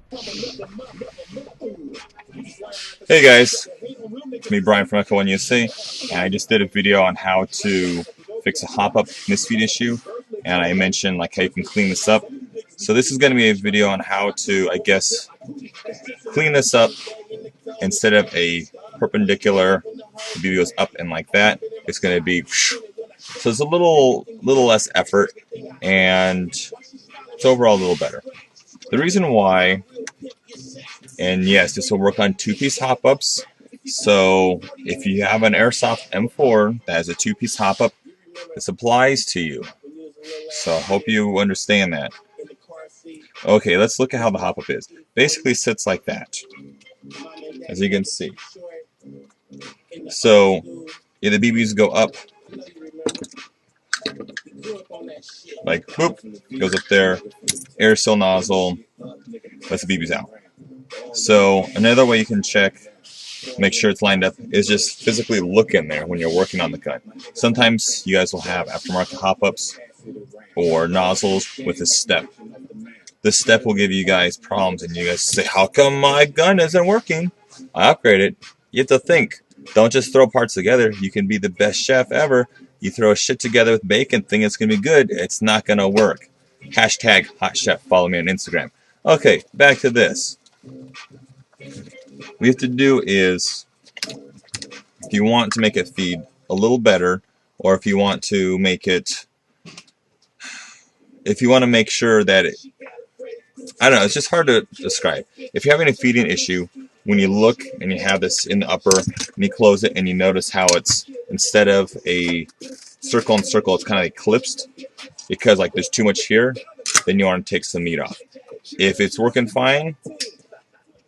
Hey guys, it's me Brian from Echo1 M4, and I just did a video on how to fix a hop-up misfeed issue, and I mentioned like how you can clean this up. So this is going to be a video on how to, I guess, clean this up. Instead of a perpendicular, the BB goes up and like that, it's going to be so it's a little less effort, and it's overall a little better. The reason why, and yes, this will work on two-piece hop-ups. So if you have an Airsoft M4 that has a two-piece hop-up, this applies to you. So I hope you understand that. Okay, let's look at how the hop-up is. Basically sits like that, as you can see. So yeah, the BBs go up, like boop, goes up there, air seal nozzle, lets the BBs out. So another way you can check, make sure it's lined up, is just physically look in there when you're working on the gun. Sometimes you guys will have aftermarket hop-ups or nozzles with a step. This step will give you guys problems, and you guys say, how come my gun isn't working? I upgraded. You have to think. Don't just throw parts together. You can be the best chef ever. You throw shit together with bacon, think it's going to be good. It's not going to work. Hashtag hot chef. Follow me on Instagram. Okay, back to this. What you have to do is, if you want to make it feed a little better, or if you want to make it, if you want to make sure that it, I don't know, it's just hard to describe. If you're having a feeding issue, when you look and you have this in the upper, and you close it and you notice how it's, instead of a circle and circle, it's kind of eclipsed, because like there's too much here, then you want to take some meat off. If it's working fine,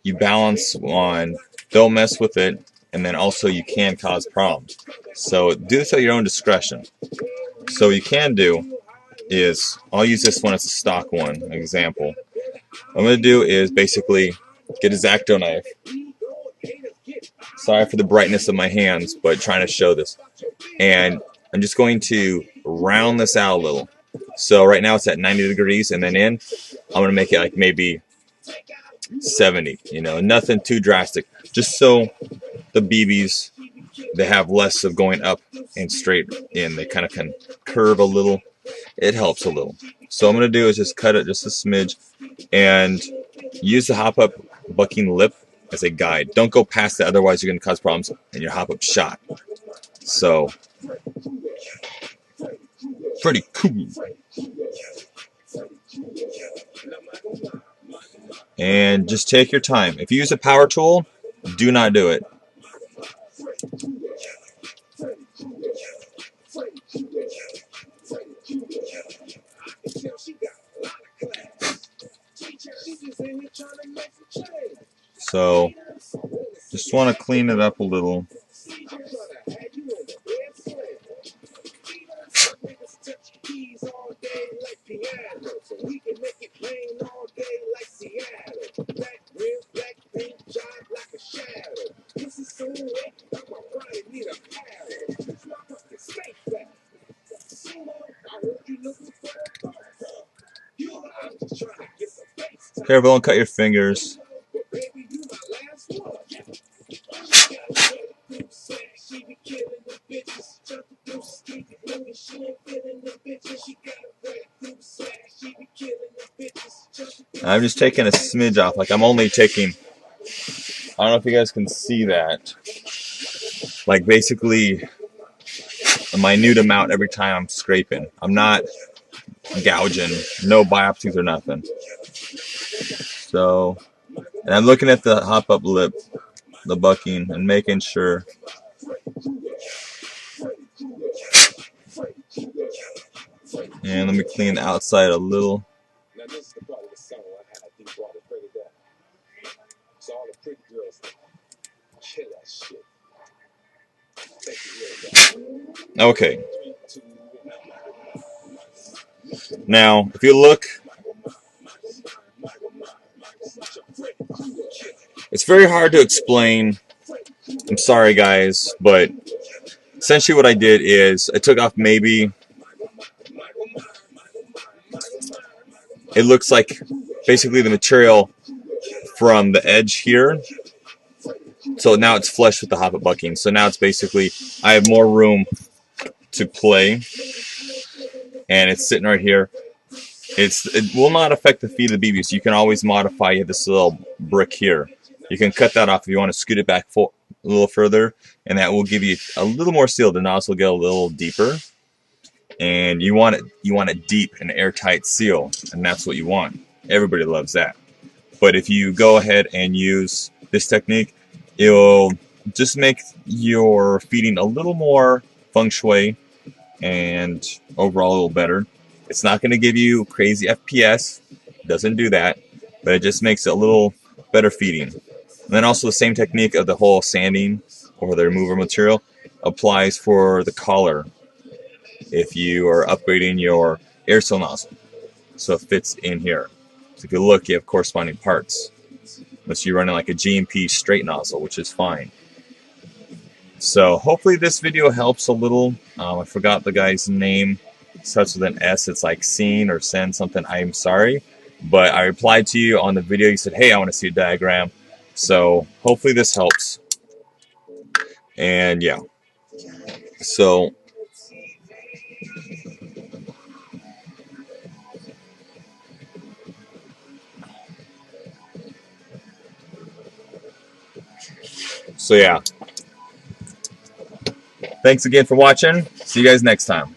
you balance on, don't mess with it, and then also you can cause problems. So do this at your own discretion. So what you can do is, I'll use this one as a stock one, an example. What I'm going to do is basically get a X-Acto knife. Sorry for the brightness of my hands, but trying to show this. And I'm just going to round this out a little. So right now it's at 90 degrees, and then I'm going to make it like maybe 70, nothing too drastic. Just so the BBs, they have less of going up and straight in. They kind of can curve a little. It helps a little. So what I'm going to do is just cut it just a smidge and use the hop-up bucking lip as a guide. Don't go past that, otherwise you're going to cause problems and your hop-up shot. So, pretty cool. And just take your time. If you use a power tool, do not do it. So, just want to clean it up a little. Careful, don't cut your fingers. I'm just taking a smidge off, like I'm only taking, I don't know if you guys can see that, like basically a minute amount every time I'm scraping. I'm not gouging, no biopsies or nothing. So, and I'm looking at the hop-up lip, the bucking, and making sure. And let me clean the outside a little. Okay. Now, if you look, it's very hard to explain. I'm sorry, guys, but essentially what I did is I took off maybe, it looks like basically the material from the edge here. So now it's flush with the hop-up bucking. So now it's basically, I have more room to play, and it's sitting right here. It will not affect the feed of the BB, so you can always modify. You have this little brick here. You can cut that off if you want to scoot it back a little further, and that will give you a little more seal. The nozzle will get a little deeper, and you want it deep and airtight seal, and that's what you want. Everybody loves that. But if you go ahead and use this technique, it'll just make your feeding a little more feng shui and overall a little better. It's not going to give you crazy FPS, it doesn't do that, but it just makes it a little better feeding. And then also the same technique of the whole sanding or the remover material applies for the collar if you are upgrading your air seal nozzle, so it fits in here. So if you look, you have corresponding parts, unless you're running like a GMP straight nozzle, which is fine. So hopefully this video helps a little. I forgot the guy's name. It starts with an S. It's like scene or send something. I'm sorry. But I replied to you on the video. You said, hey, I want to see a diagram. So hopefully this helps. And yeah. So yeah. Thanks again for watching. See you guys next time.